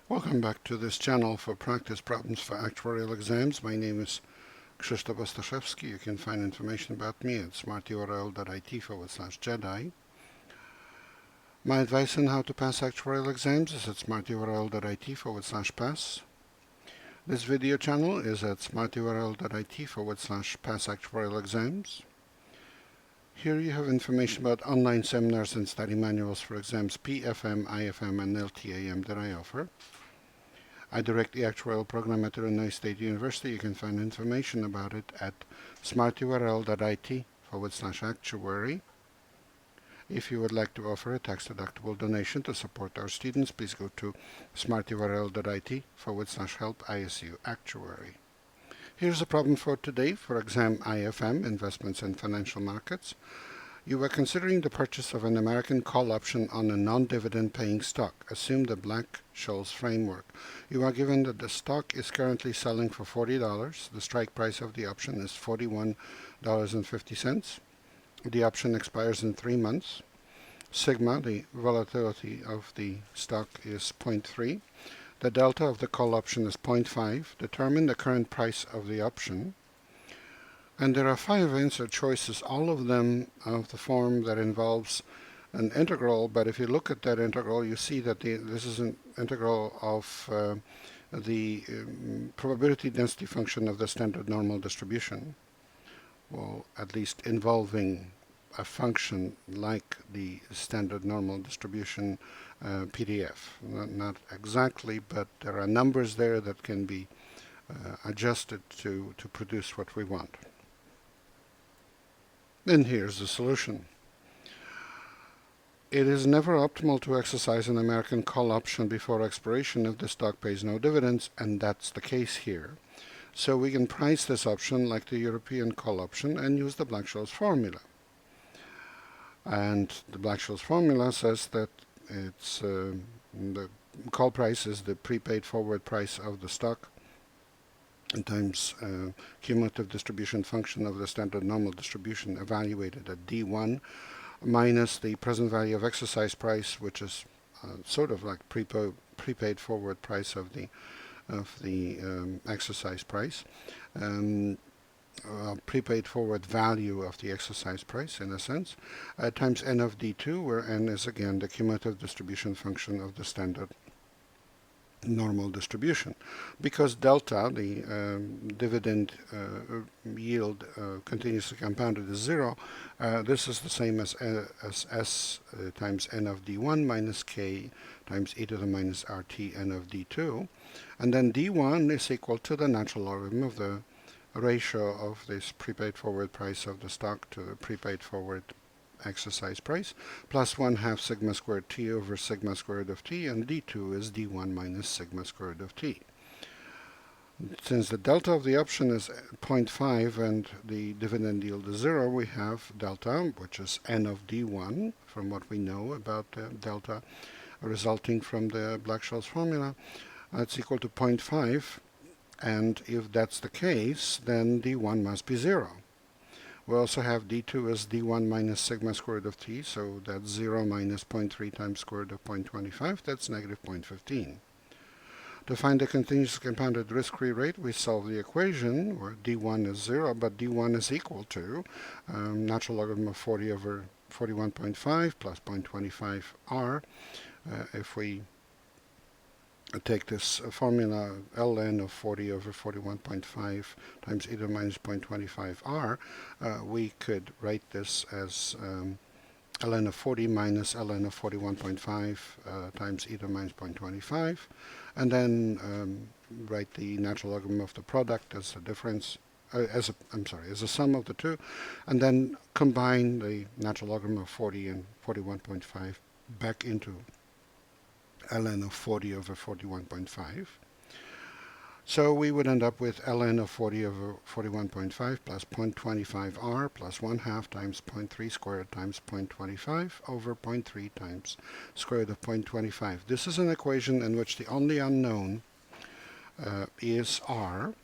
Welcome back to this channel for practice problems for actuarial exams. My name is Krzysztof Ostaszewski. You can find information about me at smarturl.it/Jedi. My advice on how to pass actuarial exams is at smarturl.it/pass. This video channel is at smarturl.it/pass actuarial exams. Here you have information about online seminars and study manuals for exams PFM, IFM, and LTAM that I offer. I direct the Actuarial program at Illinois State University. You can find information about it at smarturl.it/actuary. If you would like to offer a tax-deductible donation to support our students, please go to smarturl.it/help ISU actuary. Here's a problem for today for exam IFM, Investments in Financial Markets. You are considering the purchase of an American call option on a non-dividend paying stock. Assume the Black-Scholes framework. You are given that the stock is currently selling for $40. The strike price of the option is $41.50. The option expires in 3 months. Sigma, the volatility of the stock, is 0.3. The delta of the call option is 0.5. Determine the current price of the option. And there are 5 answer choices, all of them of the form that involves an integral, but if you look at that integral, you see that this is an integral of the probability density function of the standard normal distribution, well, at least involving a function like the standard normal distribution PDF. Not exactly, but there are numbers there that can be adjusted to produce what we want. And here's the solution. It is never optimal to exercise an American call option before expiration if the stock pays no dividends, and that's the case here. So we can price this option like the European call option and use the Black-Scholes formula. And the Black-Scholes formula says that it's the call price is the prepaid forward price of the stock times cumulative distribution function of the standard normal distribution evaluated at D1 minus the present value of exercise price, which is sort of like prepaid forward price of the exercise price, prepaid forward value of the exercise price in a sense, times n of D2, where n is again the cumulative distribution function of the standard normal distribution. Because delta, the dividend yield continuously compounded, is 0, this is the same as s times n of d1 minus k times e to the minus rt n of d2. And then d1 is equal to the natural logarithm of the ratio of this prepaid forward price of the stock to the prepaid forward exercise price, plus 1/2 sigma squared t over sigma squared of t, and d2 is d1 minus sigma squared of t. Since the delta of the option is 0.5 and the dividend yield is 0, we have delta, which is n of d1, from what we know about delta resulting from the Black-Scholes formula. It's equal to 0.5, and if that's the case, then d1 must be 0. We also have d2 as d1 minus sigma squared of t, so that's 0 minus 0.3 times square root of 0.25, that's negative 0.15. To find the continuous compounded risk-free rate, we solve the equation where d1 is 0, but d1 is equal to natural logarithm of 40 over 41.5 plus 0.25 r. If we take this formula ln of 40 over 41.5 times e to the minus 0.25 r, we could write this as ln of 40 minus ln of 41.5 times e to the minus 0.25, and then write the natural logarithm of the product as a difference, as a sum of the two, and then combine the natural logarithm of 40 and 41.5 back into ln of 40 over 41.5. So we would end up with ln of 40 over 41.5 plus 0.25 r plus 1/2 times 0.3 squared times 0.25 over 0.3 times square root of 0.25. This is an equation in which the only unknown is r.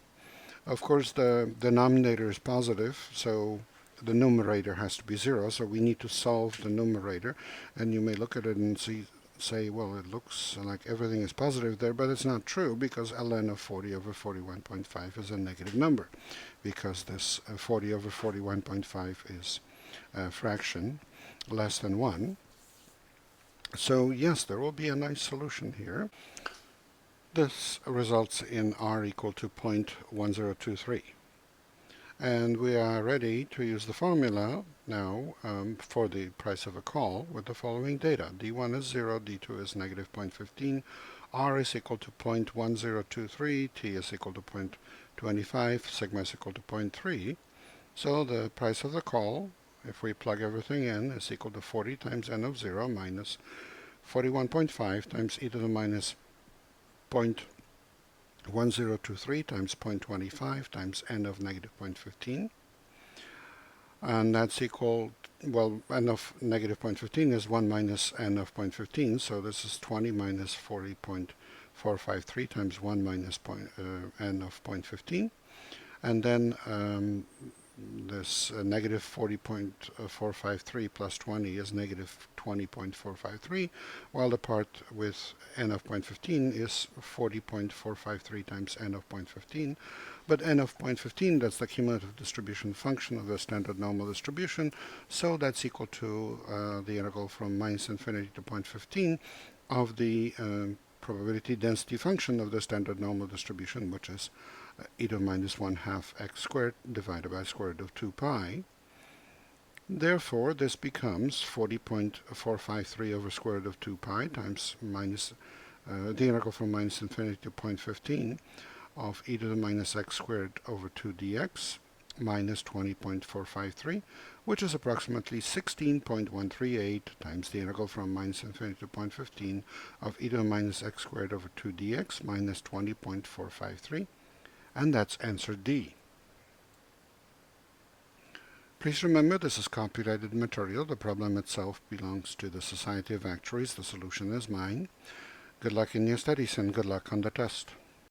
Of course, the denominator is positive, so the numerator has to be 0, so we need to solve the numerator, and you may look at it and see say, well, it looks like everything is positive there, but it's not true, because ln of 40 over 41.5 is a negative number, because this 40 over 41.5 is a fraction less than 1. So yes, there will be a nice solution here. This results in r equal to 0.1023. And we are ready to use the formula now for the price of a call with the following data. D1 is 0, D2 is negative 0.15, R is equal to 0.1023, T is equal to 0.25, sigma is equal to 0.3. So the price of the call, if we plug everything in, is equal to 40 times n of 0 minus 41.5 times e to the minus 0.1023 times 0.25 times n of negative 0.15. And that's equal, well, n of negative 0.15 is 1 minus n of 0.15, so this is 20 minus 40.453 times 1 minus n of 0.15. And then this negative 40.453 plus 20 is negative 20.453, while the part with n of 0.15 is 40.453 times n of 0.15. But n of 0.15, that's the cumulative distribution function of the standard normal distribution, so that's equal to the integral from minus infinity to 0.15 of the probability density function of the standard normal distribution, which is e to the minus 1/2 x squared divided by square root of 2 pi. Therefore, this becomes 40.453 over square root of 2 pi times minus the integral from minus infinity to 0.15 of e to the minus x squared over 2 dx minus 20.453, which is approximately 16.138 times the integral from minus infinity to 0.15 of e to the minus x squared over 2 dx minus 20.453. And that's answer D. Please remember, this is copyrighted material. The problem itself belongs to the Society of Actuaries. The solution is mine. Good luck in your studies and good luck on the test.